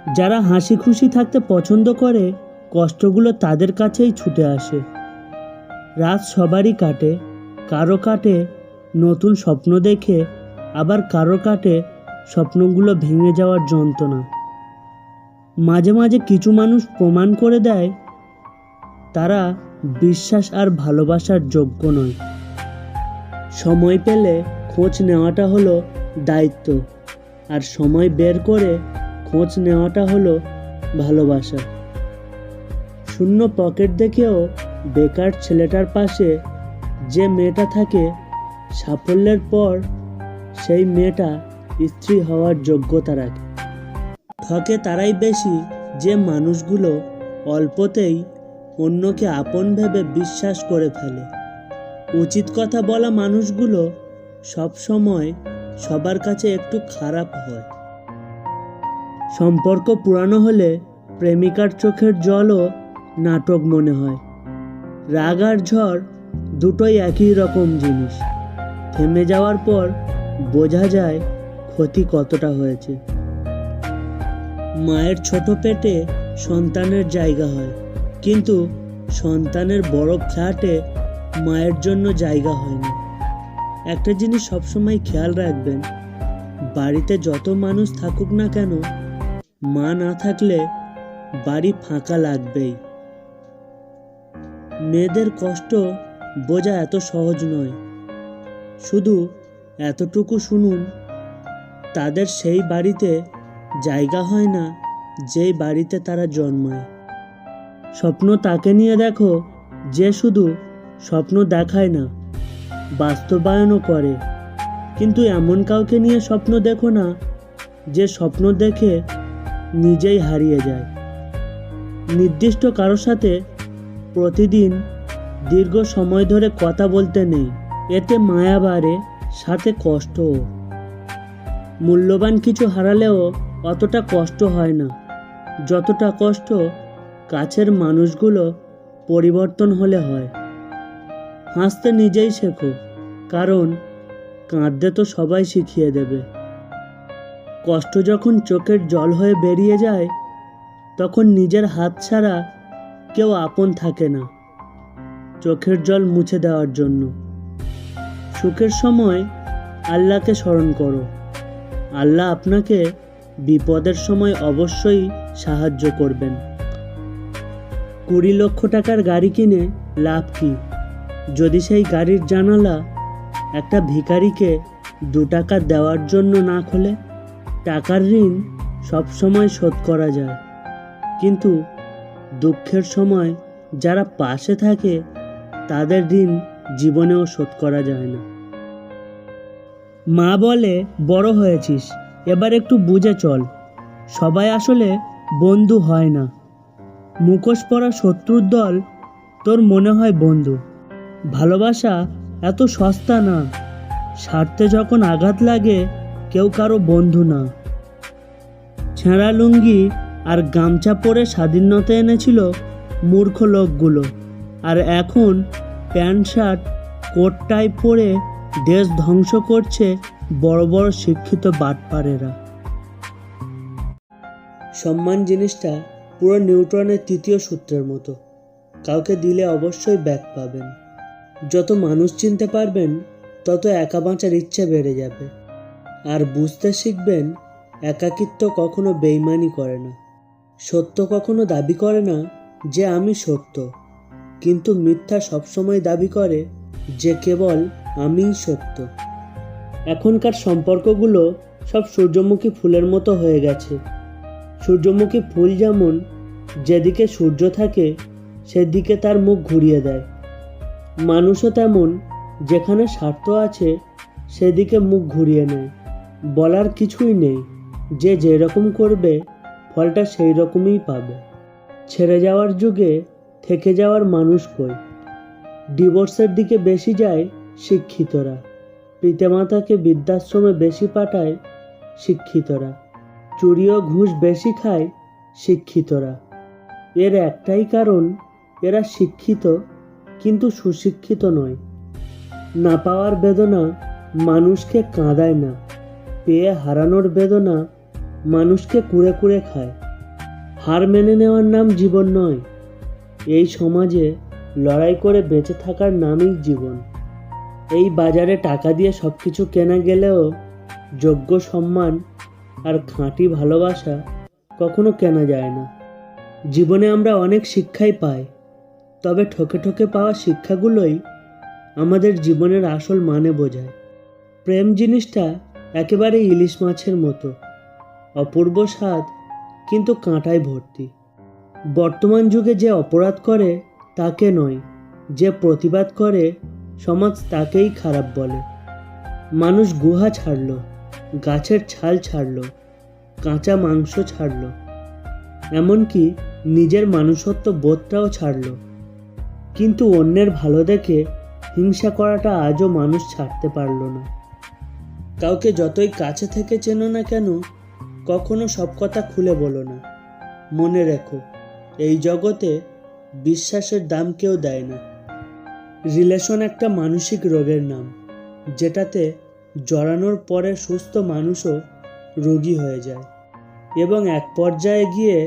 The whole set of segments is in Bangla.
যারা হাসি খুশি থাকতে পছন্দ করে কষ্টগুলো তাদের কাছেই ছুটে আসে। রাত সবারই কাটে, কারো কাটে নতুন স্বপ্ন দেখে, আবার কারো কাটে স্বপ্নগুলো ভেঙে যাওয়ার যন্ত্রণা। মাঝে মাঝে কিছু মানুষ প্রমাণ করে দেয় তারা বিশ্বাস আর ভালোবাসার যোগ্য নয়। সময় পেলে খোঁজ নেওয়াটা হলো দায়িত্ব, আর সময় বের করে খোঁজ নেওয়াটা হলো ভালোবাসা। শূন্য পকেট দেখেও বেকার ছেলেটার পাশে যে মেয়েটা থাকে, সাফল্যের পর সেই মেয়েটা স্ত্রী হওয়ার যোগ্যতা রাখে। ঠকে তারাই বেশি যে মানুষগুলো অল্পতেই অন্যকে আপন ভেবে বিশ্বাস করে ফেলে। উচিত কথা বলা মানুষগুলো সবসময় সবার কাছে একটু খারাপ হয়। সম্পর্ক পুরানো হলে প্রেমিকার চোখের জলও নাটক মনে হয়। রাগ আর ঝড় দুটোই একই রকম জিনিস। থেমে যাওয়ার পর বোঝা যায় ক্ষতি কতটা হয়েছে। মায়ের ছোট পেটে সন্তানের জায়গা হয়, কিন্তু সন্তানের বড় ফ্ল্যাটে মায়ের জন্য জায়গা হয় না। একটা জিনিস সবসময় খেয়াল রাখবেন, বাড়িতে যত মানুষ থাকুক না কেন, মা না থাকলে বাড়ি ফাঁকা লাগবেই। মেয়েদের কষ্ট বোঝা এত সহজ নয়। শুধু এতটুকু শুনুন, তাদের সেই বাড়িতে জায়গা হয় না যেই বাড়িতে তারা জন্মায়। স্বপ্ন তাকে নিয়ে দেখো যে শুধু স্বপ্ন দেখায় না, বাস্তবায়নও করে। কিন্তু এমন কাউকে নিয়ে স্বপ্ন দেখো না যে স্বপ্ন দেখে নিজেই হারিয়ে যায়। নির্দিষ্ট কারোর সাথে প্রতিদিন দীর্ঘ সময় ধরে কথা বলতে নেই, এতে মায়া বাড়ে, সাথে কষ্টও। মূল্যবান কিছু হারালেও অতটা কষ্ট হয় না যতটা কষ্ট কাছের মানুষগুলো পরিবর্তন হলে হয়। হাসতে নিজেই শেখো, কারণ কাঁদতে তো সবাই শিখিয়ে দেবে। কষ্ট যখন চোখের জল হয়ে বেরিয়ে যায়, তখন নিজের হাত ছাড়া কেউ আপন থাকে না চোখের জল মুছে দেওয়ার জন্য। সুখের সময় আল্লাহকে স্মরণ করো, আল্লাহ আপনাকে বিপদের সময় অবশ্যই সাহায্য করবেন। 20 লক্ষ টাকার গাড়ি কিনে লাভ কি যদি সেই গাড়ির জানালা একটা ভিখারিকে 2 টাকা দেওয়ার জন্য না খোলে? টাকার ঋণ সবসময় শোধ করা যায়, কিন্তু দুঃখের সময় যারা পাশে থাকে তাদের ঋণ জীবনেও শোধ করা যায় না। মা বলে, বড় হয়েছিস, এবার একটু বুঝে চল। সবাই আসলে বন্ধু হয় না। মুখোশ পরা শত্রুর দল তোর মনে হয় বন্ধু। ভালোবাসা এত সস্তা না, স্বার্থে যখন আঘাত লাগে কেউ কারো বন্ধু না। ছেঁড়া লুঙ্গি আর গামছা পরে স্বাধীনতা এনেছিল মূর্খ লোকগুলো, আর এখন প্যান্ট শার্ট কোট টাই পরে দেশ ধ্বংস করছে বড় বড় শিক্ষিত বাটপারেরা। সম্মান জিনিসটা পুরো নিউটনের 3য় সূত্রের মতো, কাউকে দিলে অবশ্যই ব্যাক পাবেন। যত মানুষ চিনতে পারবেন তত একা বাঁচার ইচ্ছে বেড়ে যাবে। আর বুঝতে শিখবেন, একাকিত্ব কখনো বেইমানি করে না। সত্য কখনো দাবি করে না যে আমি সত্য, কিন্তু মিথ্যা সবসময় দাবি করে যে কেবল আমিই সত্য। এখনকার সম্পর্কগুলো সব সূর্যমুখী ফুলের মতো হয়ে গেছে। সূর্যমুখী ফুল যেমন যেদিকে সূর্য থাকে সেদিকে তার মুখ ঘুরিয়ে দেয়, মানুষও তেমন যেখানে স্বার্থ আছে সেদিকে মুখ ঘুরিয়ে নেয়। বলার কিছুই নেই, যে যেরকম করবে ফলটা সেই রকমই পাবে। ছেড়ে যাওয়ার যুগে থেকে যাওয়ার মানুষ কই? ডিভোর্সের দিকে বেশি যায় শিক্ষিতরা, পিতামাতাকে বৃদ্ধাশ্রমে বেশি পাঠায় শিক্ষিতরা, চুরি ও ঘুষ বেশি খায় শিক্ষিতরা। এর একটাই কারণ, এরা শিক্ষিত কিন্তু সুশিক্ষিত নয়। না পাওয়ার বেদনা মানুষকে কাঁদায় না, পেয়ে হারানোর বেদনা মানুষকে কুড়ে কুড়ে খায়। হার মেনে নেওয়ার নাম জীবন নয়। এই সমাজে লড়াই করে বেঁচে থাকার নামই জীবন। এই বাজারে টাকা দিয়ে সব কিছু কেনা গেলেও যোগ্য সম্মান আর খাঁটি ভালোবাসা কখনো কেনা যায় না। জীবনে আমরা অনেক শিক্ষাই পাই, তবে ঠকে ঠকে পাওয়া শিক্ষাগুলোই আমাদের জীবনের আসল মানে বোঝায়। প্রেম জিনিসটা একেবারে ইলিশ মাছের মতো, অপূর্ব স্বাদ কিন্তু কাঁটায় ভর্তি। বর্তমান যুগে যে অপরাধ করে তাকে নয়, যে প্রতিবাদ করে সমাজ তাকেই খারাপ বলে। মানুষ গুহা ছাড়ল, গাছের ছাল ছাড়ল, কাঁচা মাংস ছাড়ল, এমনকি নিজের মানুষত্ব বোধটাও ছাড়ল, কিন্তু অন্যের ভালো দেখে হিংসা করাটা আজও মানুষ ছাড়তে পারল না। কাউকে যতই কাছে থেকে চেনো না কেন, কখনো সব কথা খুলে বলো না। মনে রেখো, এই জগতে বিশ্বাসের দাম কেউ দেয় না। রিলেশন একটা মানসিক রোগের নাম, যেটাতে জড়ানোর পরে সুস্থ মানুষও রোগী হয়ে যায় এবং এক পর্যায়ে গিয়ে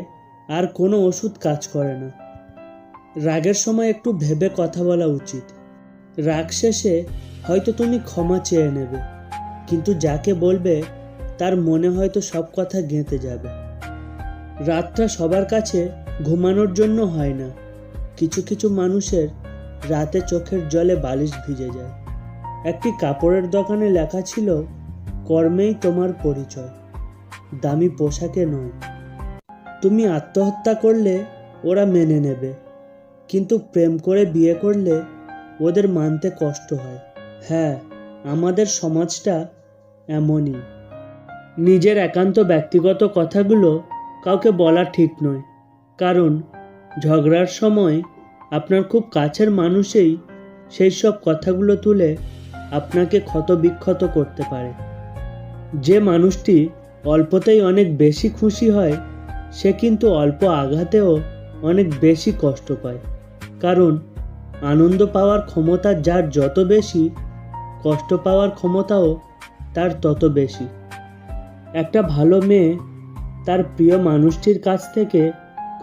আর কোনো ওষুধ কাজ করে না। রাগের সময় একটু ভেবে কথা বলা উচিত। রাগ শেষে হয়তো তুমি ক্ষমা চেয়ে নেবে, কিন্তু যাকে বলবে তার মনে হয়তো সব কথা গেঁথে যাবে। রাতটা সবার কাছে ঘুমানোর জন্য হয় না। কিছু কিছু মানুষের রাতে চোখের জলে বালিশ ভিজে যায়। একটি কাপড়ের দোকানে লেখা ছিল, কর্মেই তোমার পরিচয়, দামি পোশাকে নয়। তুমি আত্মহত্যা করলে ওরা মেনে নেবে, কিন্তু প্রেম করে বিয়ে করলে ওদের মানতে কষ্ট হয়। হ্যাঁ, আমাদের সমাজটা এমনই। নিজের একান্ত ব্যক্তিগত কথাগুলো কাউকে বলা ঠিক নয়, কারণ ঝগড়ার সময় আপনার খুব কাছের মানুষই সেই সব কথাগুলো তুলে আপনাকে ক্ষতবিক্ষত করতে পারে। যে মানুষটি অল্পতেই অনেক বেশি খুশি হয়, সে কিন্তু অল্প আঘাতেও অনেক বেশি কষ্ট পায়। কারণ আনন্দ পাওয়ার ক্ষমতা যার যত বেশি, কষ্ট পাওয়ার ক্ষমতাও তার তত বেশি। একটা ভালো মেয়ে তার প্রিয় মানুষটির কাছ থেকে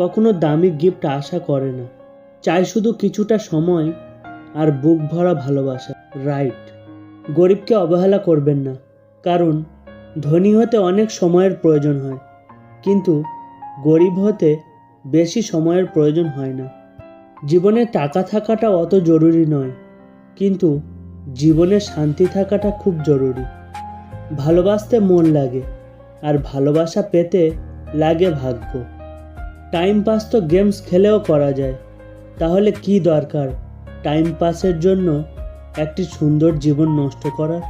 কখনো দামি গিফট আশা করে না, চাই শুধু কিছুটা সময় আর বুক ভরা ভালোবাসা। রাইট। গরিবকে অবহেলা করবেন না, কারণ ধনী হতে অনেক সময়ের প্রয়োজন হয়, কিন্তু গরিব হতে বেশি সময়ের প্রয়োজন হয় না। জীবনে টাকা থাকাটা অত জরুরি নয়, কিন্তু জীবনে শান্তি থাকাটা খুব জরুরি। ভালোবাসতে মন লাগে, আর ভালোবাসা পেতে লাগে ভাগ্য। টাইম পাস তো গেমস খেলেও করা যায়, তাহলে কি দরকার টাইম পাসের জন্য একটি সুন্দর জীবন নষ্ট করার?